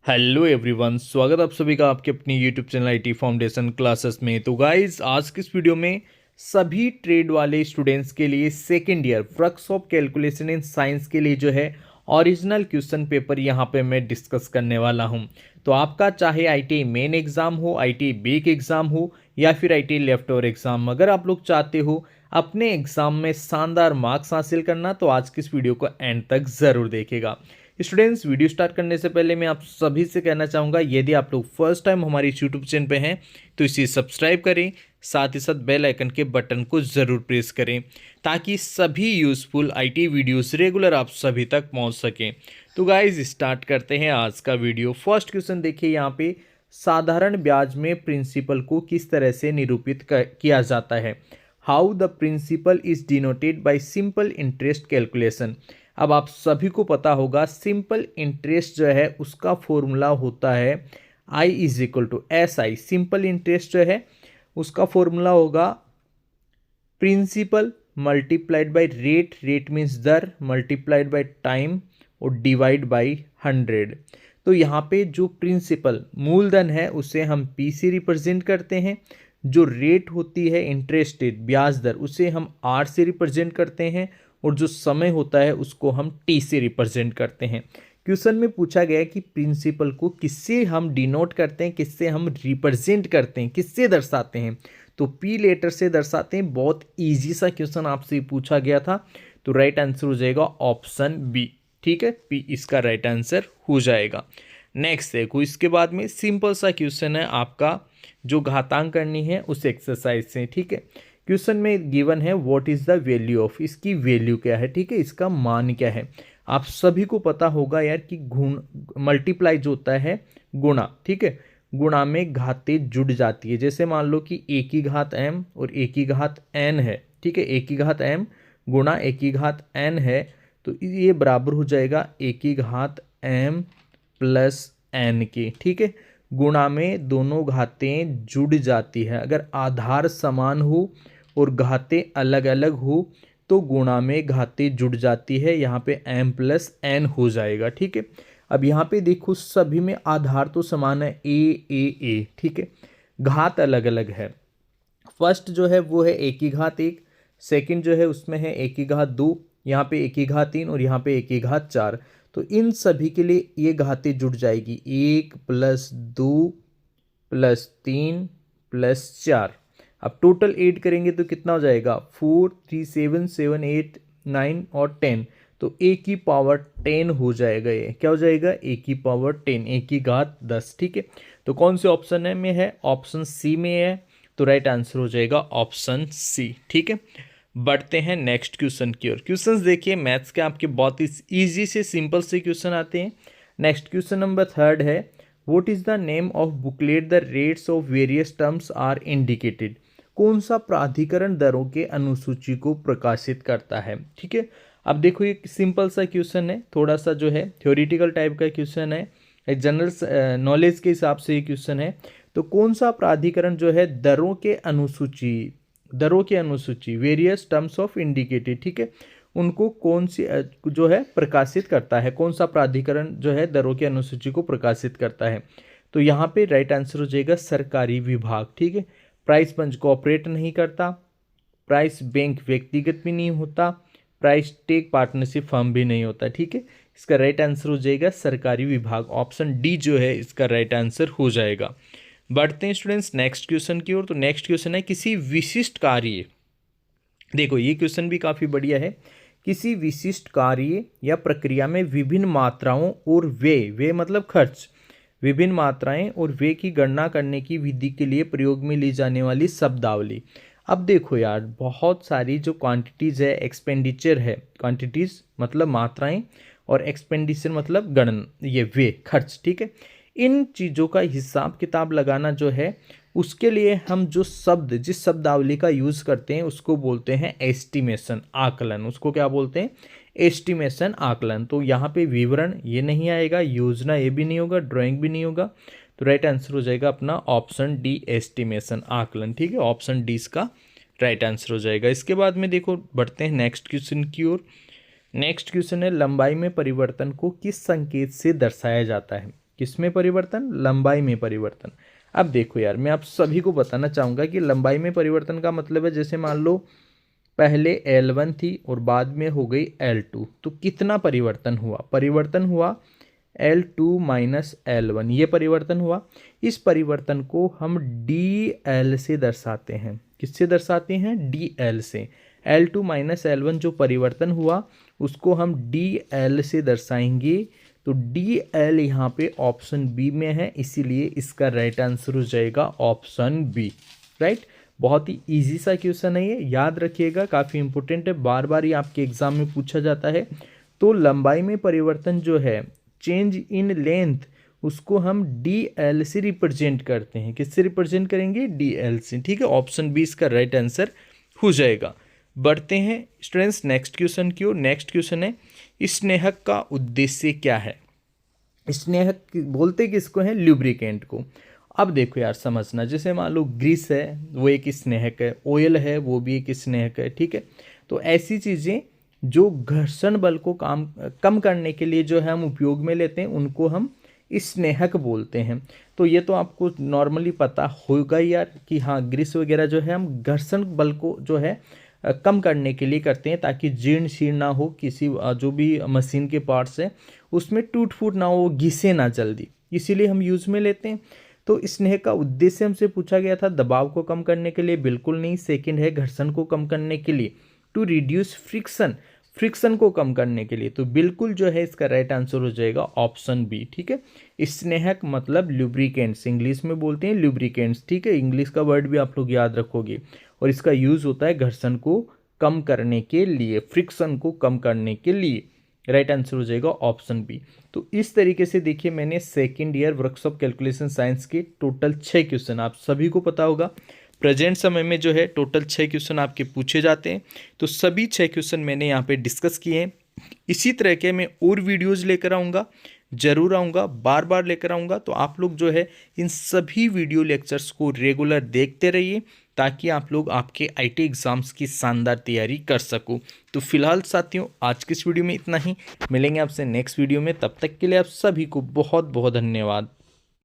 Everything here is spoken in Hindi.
हेलो एवरीवन, स्वागत आप सभी का आपके अपनी YouTube channel IT foundation classes में। तो गाइज आज की इस वीडियो में सभी ट्रेड वाले स्टूडेंट्स के लिए second year workshop calculation in science के लिए जो है ओरिजिनल क्वेश्चन पेपर यहाँ पे मैं डिस्कस करने वाला हूँ। तो आपका चाहे आईटी मेन एग्जाम हो, आईटी बेक एग्जाम हो या फिर आईटी लेफ्ट ओवर एग्जाम, अगर आप लोग चाहते हो अपने एग्जाम में शानदार मार्क्स हासिल करना तो आज की इस वीडियो को एंड तक ज़रूर देखेगा। स्टूडेंट्स, वीडियो स्टार्ट करने से पहले मैं आप सभी से कहना चाहूँगा, यदि आप लोग फर्स्ट टाइम हमारी यूट्यूब चैनल पे हैं तो इसे सब्सक्राइब करें, साथ ही साथ बेल आइकन के बटन को ज़रूर प्रेस करें ताकि सभी यूज़फुल आईटी वीडियोस रेगुलर आप सभी तक पहुंच सकें। तो गाइज स्टार्ट करते हैं आज का वीडियो। फर्स्ट क्वेश्चन देखिए यहाँ पे, साधारण ब्याज में प्रिंसिपल को किस तरह से निरूपित किया जाता है। How the principal is denoted by simple interest calculation. अब आप सभी को पता होगा सिंपल इंटरेस्ट जो है उसका फॉर्मूला होता है I is equal to SI। Simple interest जो है उसका फॉर्मूला होगा principal multiplied by rate, rate means दर, मल्टीप्लाइड बाय टाइम और डिवाइड बाय 100। तो यहाँ पे जो प्रिंसिपल मूलधन है उसे हम P से रिप्रेजेंट करते हैं, जो रेट होती है इंटरेस्ट रेट ब्याज दर उसे हम R से रिप्रेजेंट करते हैं और जो समय होता है उसको हम T से रिप्रेजेंट करते हैं। क्वेश्चन में पूछा गया है कि प्रिंसिपल को किससे हम डिनोट करते हैं, किससे हम रिप्रेजेंट करते हैं, किससे दर्शाते हैं। तो P लेटर से दर्शाते हैं। बहुत इजी सा क्वेश्चन आपसे पूछा गया था, तो राइट आंसर हो जाएगा ऑप्शन बी। ठीक है, P इसका राइट आंसर हो जाएगा। नेक्स्ट देखो, इसके बाद में सिंपल सा क्वेश्चन है आपका, जो घातांक करनी है उस एक्सरसाइज से। ठीक है, क्वेश्चन में गिवन है what is the value of, इसकी वैल्यू क्या है, ठीक है, इसका मान क्या है। आप सभी को पता होगा यार कि गुण मल्टीप्लाई जो होता है गुणा, ठीक है, गुणा में घातें जुड़ जाती है। जैसे मान लो कि a की घात m और a की घात n है, ठीक है, a की घात m गुणा a की घात n है, तो ये बराबर हो जाएगा a की घात m प्लस n की। ठीक है, गुणा में दोनों घातें जुड़ जाती है। अगर आधार समान हो और घातें अलग अलग हो तो गुणा में घातें जुड़ जाती है, यहाँ पे m प्लस n हो जाएगा। ठीक है, अब यहाँ पे देखो सभी में आधार तो समान है a, ठीक है, घात अलग अलग है। फर्स्ट जो है वो है a की घात 1, सेकंड जो है उसमें है a की घात 2, यहाँ पे a की घात 3 और यहाँ पे a की घात 4। तो इन सभी के लिए ये घातें जुड़ जाएगी, 1 प्लस 2 प्लस 3 प्लस 4। अब टोटल ऐड करेंगे तो कितना हो जाएगा, 4 3 7 7 8 9 और 10, तो a की पावर 10 हो जाएगा। ये क्या हो जाएगा, a की पावर 10, a की घात 10। ठीक है, तो कौन से ऑप्शन है में है, ऑप्शन सी में है, तो राइट आंसर हो जाएगा ऑप्शन सी। ठीक है, बढ़ते हैं नेक्स्ट क्वेश्चन की ओर। क्वेश्चंस देखिए मैथ्स के आपके बहुत ही ईजी से सिंपल से क्वेश्चन आते हैं। नेक्स्ट क्वेश्चन नंबर 3 है, what is the name of booklet the rates of various terms are indicated. कौन सा प्राधिकरण दरों के अनुसूची को प्रकाशित करता है। ठीक है, अब देखो ये सिंपल सा क्वेश्चन है, थोड़ा सा जो है थ्योरेटिकल टाइप का क्वेश्चन है, एक जनरल नॉलेज के हिसाब से ये क्वेश्चन है। तो कौन सा प्राधिकरण जो है दरों की अनुसूची वेरियस टर्म्स ऑफ इंडिकेटेड, ठीक है, उनको कौन सी जो है प्रकाशित करता है, कौन सा प्राधिकरण जो है दरों की अनुसूची को प्रकाशित करता है। तो यहाँ पे राइट आंसर हो जाएगा सरकारी विभाग। ठीक है, प्राइस पंच कोऑपरेट नहीं करता, प्राइस बैंक व्यक्तिगत भी नहीं होता, प्राइस टेक पार्टनरशिप फर्म भी नहीं होता। ठीक है, इसका राइट आंसर हो जाएगा सरकारी विभाग, ऑप्शन डी जो है इसका राइट आंसर हो जाएगा। बढ़ते हैं स्टूडेंट्स नेक्स्ट क्वेश्चन की ओर। तो नेक्स्ट क्वेश्चन है, किसी विशिष्ट कार्य, देखो ये क्वेश्चन भी काफ़ी बढ़िया है, किसी विशिष्ट कार्य या प्रक्रिया में विभिन्न मात्राओं और वे मतलब खर्च, विभिन्न मात्राएं और वे की गणना करने की विधि के लिए प्रयोग में ली जाने वाली शब्दावली। अब देखो यार, बहुत सारी जो क्वांटिटीज़ है, एक्सपेंडिचर है, क्वांटिटीज़ मतलब मात्राएं और एक्सपेंडिचर मतलब गणना, ये वे खर्च। ठीक है, इन चीज़ों का हिसाब किताब लगाना जो है उसके लिए हम जो शब्द जिस शब्दावली का यूज़ करते हैं उसको बोलते हैं एस्टिमेशन, आकलन। उसको क्या बोलते हैं, एस्टिमेशन, आकलन। तो यहाँ पे विवरण ये नहीं आएगा, योजना ये भी नहीं होगा, ड्राइंग भी नहीं होगा, तो राइट आंसर हो जाएगा अपना ऑप्शन डी, एस्टिमेशन, आकलन। ठीक है, ऑप्शन डी इसका राइट आंसर हो जाएगा। इसके बाद में देखो बढ़ते हैं नेक्स्ट क्वेश्चन की ओर। नेक्स्ट क्वेश्चन है, लंबाई में परिवर्तन को किस संकेत से दर्शाया जाता है। किस में परिवर्तन? लंबाई में परिवर्तन। अब देखो यार, मैं आप सभी को बताना चाहूँगा कि लंबाई में परिवर्तन का मतलब है, जैसे मान लो पहले L1 थी और बाद में हो गई L2, तो कितना परिवर्तन हुआ? परिवर्तन हुआ L2 माइनस L1, ये परिवर्तन हुआ। इस परिवर्तन को हम DL से दर्शाते हैं। किससे दर्शाते हैं? DL से। L2 माइनस L1 जो परिवर्तन हुआ उसको हम DL से दर्शाएंगे। तो DL यहाँ पे ऑप्शन बी में है, इसीलिए इसका राइट आंसर हो जाएगा ऑप्शन बी। राइट, बहुत ही इजी सा क्वेश्चन है ये, याद रखिएगा, काफ़ी इंपॉर्टेंट है, बार बार ये आपके एग्जाम में पूछा जाता है। तो लंबाई में परिवर्तन जो है, चेंज इन लेंथ, उसको हम DL से रिप्रेजेंट करते हैं। किससे रिप्रेजेंट करेंगे? DL से। ठीक है, ऑप्शन बी इसका राइट आंसर हो जाएगा। बढ़ते हैं स्टूडेंट्स नेक्स्ट क्वेश्चन की ओर। नेक्स्ट क्वेश्चन है, स्नेहक का उद्देश्य क्या है? स्नेहक बोलते किसको है? ल्यूब्रिकेंट को। अब देखो यार समझना, जैसे मान लो ग्रीस है वो एक स्नेहक है, ऑयल है वो भी एक स्नेहक है। ठीक है, तो ऐसी चीज़ें जो घर्षण बल को कम करने के लिए जो है हम उपयोग में लेते हैं, उनको हम स्नेहक बोलते हैं। तो ये तो आपको नॉर्मली पता होगा यार कि हाँ, ग्रीस वगैरह जो है हम घर्षण बल को जो है कम करने के लिए करते हैं, ताकि जीर्ण शीर्ण ना हो, किसी जो भी मशीन के पार्ट्स है उसमें टूट फूट ना हो, घिसे ना जल्दी, इसीलिए हम यूज़ में लेते हैं। तो स्नेह का उद्देश्य हमसे पूछा गया था दबाव को कम करने के लिए, बिल्कुल नहीं। सेकंड है घर्षण को कम करने के लिए, टू रिड्यूस फ्रिक्शन, फ्रिक्शन को कम करने के लिए। तो बिल्कुल जो है इसका राइट आंसर हो जाएगा ऑप्शन बी। ठीक है, स्नेहक मतलब लुब्रिकेंट्स, इंग्लिश में बोलते हैं लुब्रिकेंट्स। ठीक है, इंग्लिश का वर्ड भी आप लोग याद रखोगे, और इसका यूज होता है घर्षण को कम करने के लिए, फ्रिक्शन को कम करने के लिए। राइट आंसर हो जाएगा ऑप्शन बी। तो इस तरीके से देखिए, मैंने second year workshop calculation science के टोटल 6 क्वेश्चन, आप सभी को पता होगा प्रेजेंट समय में जो है टोटल 6 क्वेश्चन आपके पूछे जाते हैं। तो सभी 6 क्वेश्चन मैंने यहाँ पे डिस्कस किए हैं। इसी तरह के मैं और वीडियोज़ लेकर आऊँगा, जरूर आऊँगा, बार बार लेकर आऊँगा। तो आप लोग जो है इन सभी वीडियो लेक्चर्स को रेगुलर देखते रहिए, ताकि आप लोग आपके आईटी एग्ज़ाम्स की शानदार तैयारी कर सको। तो फिलहाल साथियों, आज की इस वीडियो में इतना ही। मिलेंगे आपसे नेक्स्ट वीडियो में, तब तक के लिए आप सभी को बहुत बहुत धन्यवाद।